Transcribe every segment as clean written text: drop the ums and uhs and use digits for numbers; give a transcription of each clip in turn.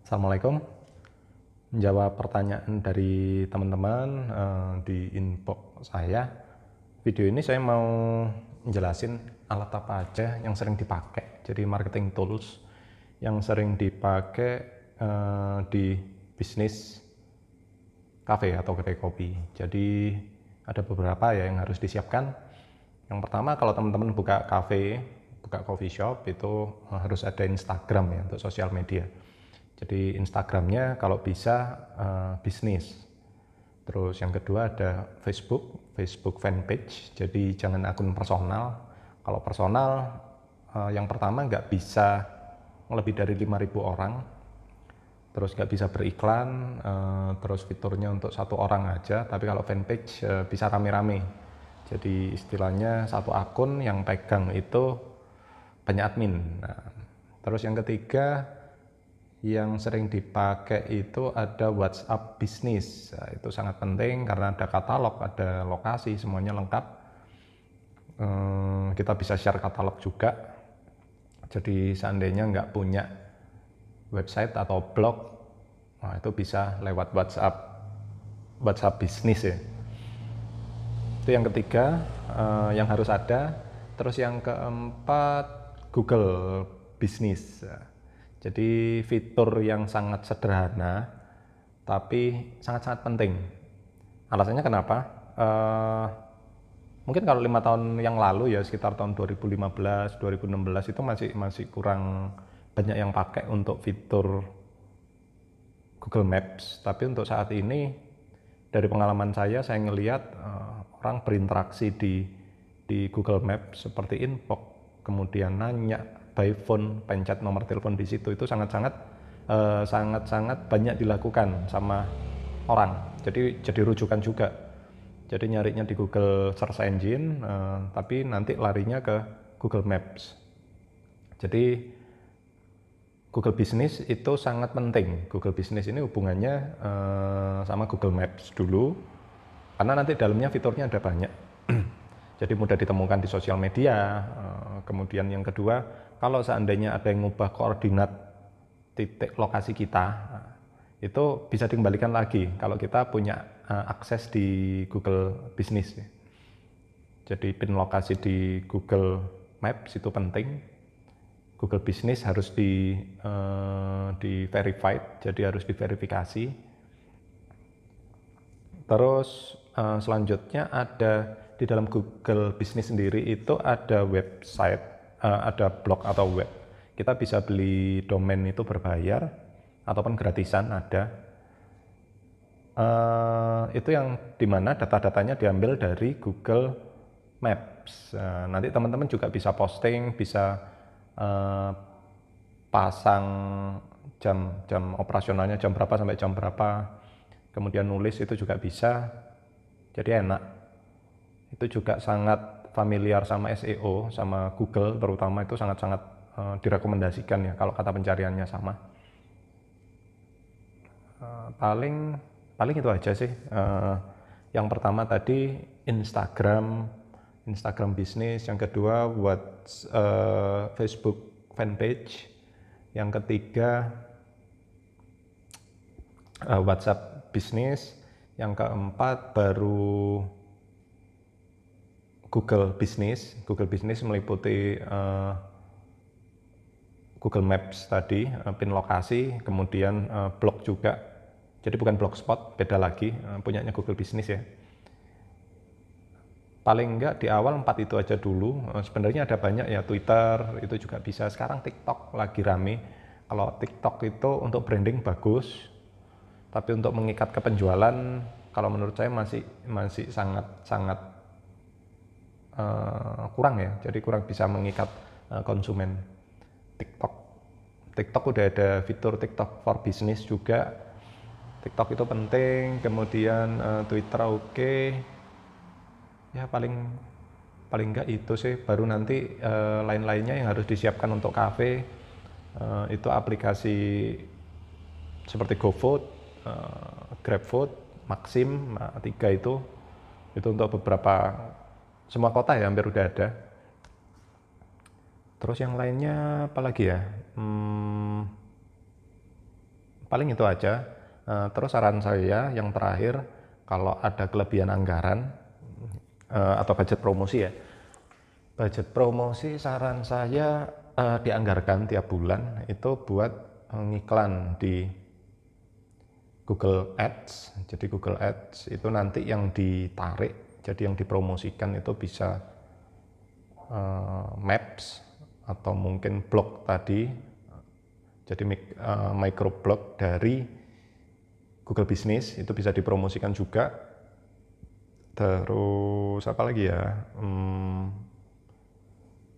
Assalamualaikum. Menjawab pertanyaan dari teman-teman di inbox saya. Video ini saya mau menjelasin alat apa aja yang sering dipakai. Jadi marketing tools yang sering dipakai di bisnis kafe atau kedai kopi. Jadi ada beberapa ya yang harus disiapkan. Yang pertama, kalau teman-teman buka kafe, buka coffee shop, itu harus ada Instagram ya untuk sosial media. Jadi Instagramnya kalau bisa bisnis. Terus yang kedua ada Facebook fanpage. Jadi jangan akun personal. Kalau personal yang pertama nggak bisa lebih dari 5.000 orang. Terus nggak bisa beriklan. Terus fiturnya untuk satu orang aja. Tapi kalau fanpage bisa rame-rame. Jadi istilahnya satu akun yang pegang itu banyak admin. Nah, terus yang ketiga yang sering dipakai itu ada WhatsApp bisnis. Nah, itu sangat penting karena ada katalog, ada lokasi, semuanya lengkap. Kita bisa share katalog juga. Jadi seandainya nggak punya website atau blog, nah itu bisa lewat WhatsApp bisnis ya. Itu yang ketiga yang harus ada. Terus yang keempat Google bisnis. Jadi fitur yang sangat sederhana tapi sangat-sangat penting. Alasannya kenapa? Mungkin kalau 5 tahun yang lalu ya, sekitar tahun 2015, 2016 itu masih kurang banyak yang pakai untuk fitur Google Maps. Tapi untuk saat ini dari pengalaman saya ngelihat orang berinteraksi di Google Maps seperti inbox, kemudian nanya by phone, pencet nomor telepon di situ, itu sangat-sangat banyak dilakukan sama orang. Jadi rujukan juga. Jadi nyarinya di Google Search Engine, tapi nanti larinya ke Google Maps. Jadi Google Business itu sangat penting. Google Business ini hubungannya sama Google Maps dulu, karena nanti dalamnya fiturnya ada banyak. Jadi mudah ditemukan di sosial media. Kemudian yang kedua, kalau seandainya ada yang ngubah koordinat titik lokasi kita, itu bisa dikembalikan lagi kalau kita punya akses di Google Business. Jadi pin lokasi di Google Maps itu penting. Google Business harus di verified, jadi harus diverifikasi. Terus selanjutnya ada di dalam Google Business sendiri itu ada website, ada blog atau web. Kita bisa beli domain itu berbayar ataupun gratisan ada. Itu yang dimana data-datanya diambil dari Google Maps. Nanti teman-teman juga bisa posting, bisa pasang jam operasionalnya jam berapa sampai jam berapa. Kemudian nulis itu juga bisa. Jadi enak. Itu juga sangat familiar sama SEO, sama Google terutama, itu sangat-sangat direkomendasikan ya kalau kata pencariannya sama. Paling itu aja sih. Yang pertama tadi Instagram bisnis, yang kedua buat Facebook fanpage, yang ketiga WhatsApp bisnis, yang keempat baru Google Business. Google Business meliputi Google Maps tadi, pin lokasi, kemudian blog juga. Jadi bukan blogspot, beda lagi, punyanya Google Business ya. Paling enggak di awal 4 itu aja dulu. Sebenarnya ada banyak ya, Twitter itu juga bisa. Sekarang TikTok lagi rame. Kalau TikTok itu untuk branding bagus, tapi untuk mengikat ke penjualan, kalau menurut saya masih sangat kurang ya. Jadi kurang bisa mengikat konsumen. TikTok udah ada fitur TikTok for Business juga. TikTok itu penting. Kemudian Twitter oke. Ya paling enggak itu sih. Baru nanti lain-lainnya yang harus disiapkan untuk kafe, itu aplikasi seperti GoFood, GrabFood, Maxim, 3 itu untuk beberapa, semua kota ya hampir udah ada. Terus yang lainnya apa lagi ya? Paling itu aja. Terus saran saya yang terakhir, kalau ada kelebihan anggaran atau budget promosi ya, budget promosi saran saya dianggarkan tiap bulan itu buat ngiklan di Google Ads. Jadi Google Ads itu nanti yang ditarik, jadi yang dipromosikan itu bisa Maps atau mungkin blog tadi, jadi microblog dari Google Business itu bisa dipromosikan juga. Terus apa lagi ya,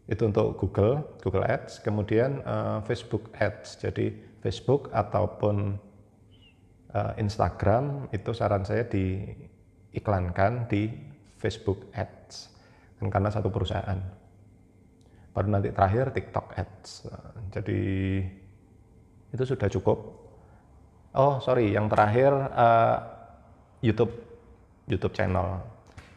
itu untuk Google Ads. Kemudian Facebook Ads, jadi Facebook ataupun Instagram itu saran saya diiklankan di Facebook Ads, karena satu perusahaan. Baru nanti terakhir TikTok Ads. Jadi itu sudah cukup. Oh sorry, yang terakhir YouTube channel.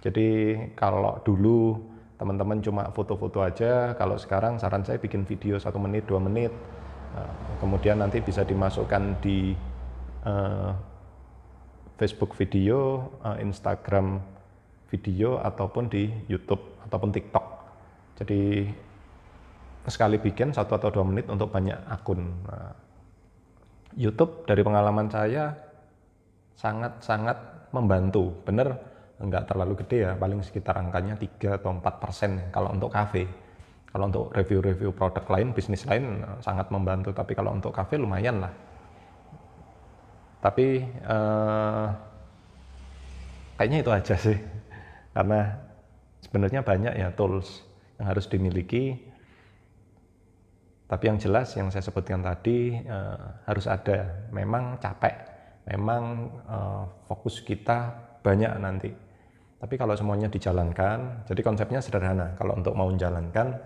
Jadi kalau dulu teman-teman cuma foto-foto aja, kalau sekarang saran saya bikin video 1 menit 2 menit, kemudian nanti bisa dimasukkan di Facebook video, Instagram video, ataupun di YouTube ataupun TikTok. Jadi sekali bikin 1 atau 2 menit untuk banyak akun. YouTube dari pengalaman saya sangat-sangat membantu. Bener, nggak terlalu gede ya, paling sekitar angkanya 3 atau 4% kalau untuk kafe. Kalau untuk review-review produk lain, bisnis lain sangat membantu, tapi kalau untuk kafe lumayan lah. Tapi kayaknya itu aja sih, karena sebenarnya banyak ya tools yang harus dimiliki. Tapi yang jelas yang saya sebutkan tadi harus ada. Memang capek, memang fokus kita banyak nanti. Tapi kalau semuanya dijalankan, jadi konsepnya sederhana. Kalau untuk mau menjalankan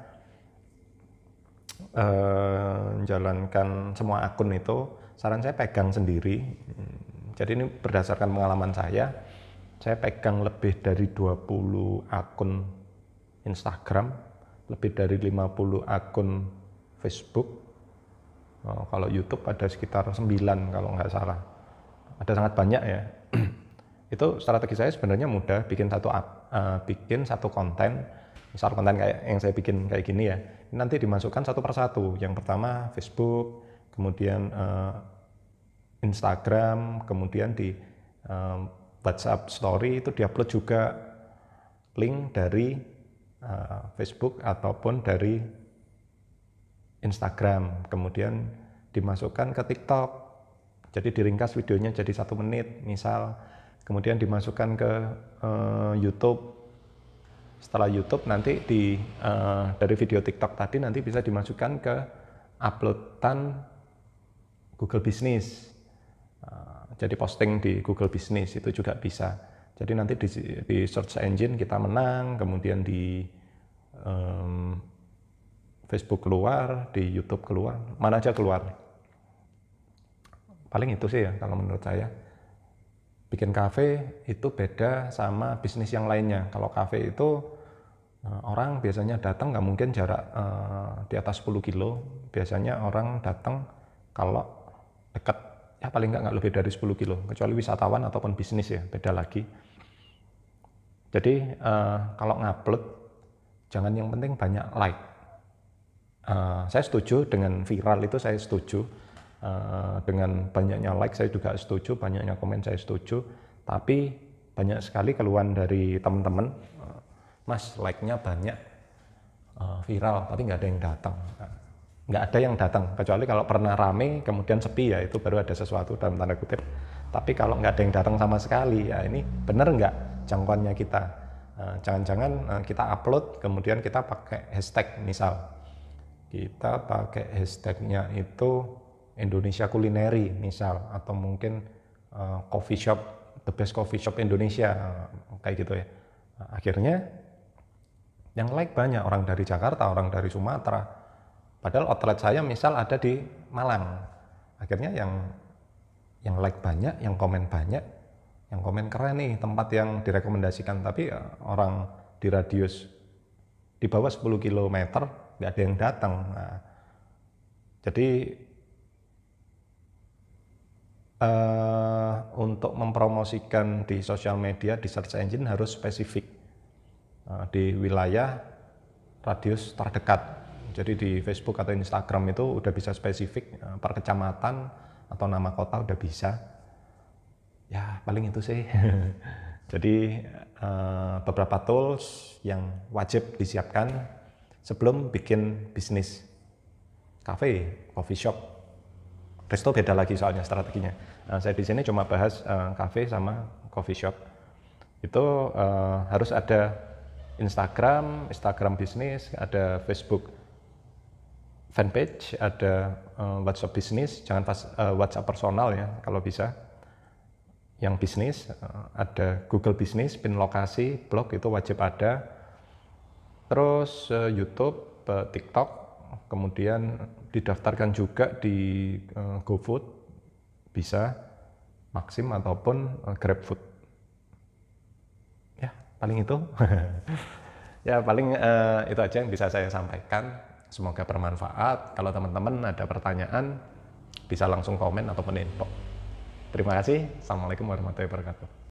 semua akun itu, saran saya pegang sendiri. Jadi ini berdasarkan pengalaman saya pegang lebih dari 20 akun Instagram, lebih dari 50 akun Facebook. Kalau YouTube ada sekitar 9 kalau nggak salah. Ada sangat banyak ya. Itu strategi saya sebenarnya mudah, bikin satu konten. Misal konten kayak yang saya bikin kayak gini ya, nanti dimasukkan satu persatu. Yang pertama Facebook, kemudian Instagram, kemudian di WhatsApp Story itu diupload juga link dari Facebook ataupun dari Instagram, kemudian dimasukkan ke TikTok. Jadi diringkas videonya jadi 1 menit misal, kemudian dimasukkan ke YouTube. Setelah YouTube nanti dari video TikTok tadi nanti bisa dimasukkan ke uploadan Google Business. Jadi posting di Google Business itu juga bisa. Jadi nanti di search engine kita menang, kemudian di Facebook keluar, di YouTube keluar, mana aja keluar. Paling itu sih ya kalau menurut saya. Bikin kafe itu beda sama bisnis yang lainnya. Kalau kafe itu orang biasanya datang nggak mungkin jarak di atas 10 kilo. Biasanya orang datang kalau dekat, ya paling nggak lebih dari 10 kilo. Kecuali wisatawan ataupun bisnis ya, beda lagi. Jadi kalau ngupload, jangan yang penting banyak like. Saya setuju dengan viral itu, saya setuju. Dengan banyaknya like saya juga setuju, banyaknya komen saya setuju. Tapi banyak sekali keluhan dari teman-teman, Mas like-nya banyak, viral tapi nggak ada yang datang. Nggak ada yang datang, kecuali kalau pernah rame kemudian sepi ya, itu baru ada sesuatu dalam tanda kutip. Tapi kalau nggak ada yang datang sama sekali, ya ini bener nggak jangkauannya kita. Jangan-jangan kita upload kemudian kita pakai hashtag, misal kita pakai hashtagnya itu Indonesia kulineri misal, atau mungkin coffee shop, the best coffee shop Indonesia, kayak gitu ya. Akhirnya yang like banyak, orang dari Jakarta, orang dari Sumatera, padahal outlet saya misal ada di Malang. Akhirnya yang like banyak, yang komen banyak, yang komen keren nih tempat yang direkomendasikan, tapi orang di radius di bawah 10 km nggak ada yang datang. Nah, jadi Untuk mempromosikan di sosial media, di search engine harus spesifik di wilayah radius terdekat. Jadi di Facebook atau Instagram itu udah bisa spesifik per kecamatan atau nama kota udah bisa. Ya paling itu sih. Jadi beberapa tools yang wajib disiapkan sebelum bikin bisnis cafe, coffee shop. Resto beda lagi soalnya strateginya. Saya di sini cuma bahas cafe sama coffee shop. Itu harus ada Instagram bisnis, ada Facebook fanpage, ada WhatsApp bisnis, jangan WhatsApp personal ya kalau bisa. Yang bisnis, ada Google Bisnis, pin lokasi, blog itu wajib ada. Terus YouTube, TikTok, kemudian didaftarkan juga di GoFood, bisa, Maxim ataupun GrabFood. Ya, paling itu. Ya, paling itu aja yang bisa saya sampaikan. Semoga bermanfaat. Kalau teman-teman ada pertanyaan, bisa langsung komen ataupun info. Terima kasih. Assalamualaikum warahmatullahi wabarakatuh.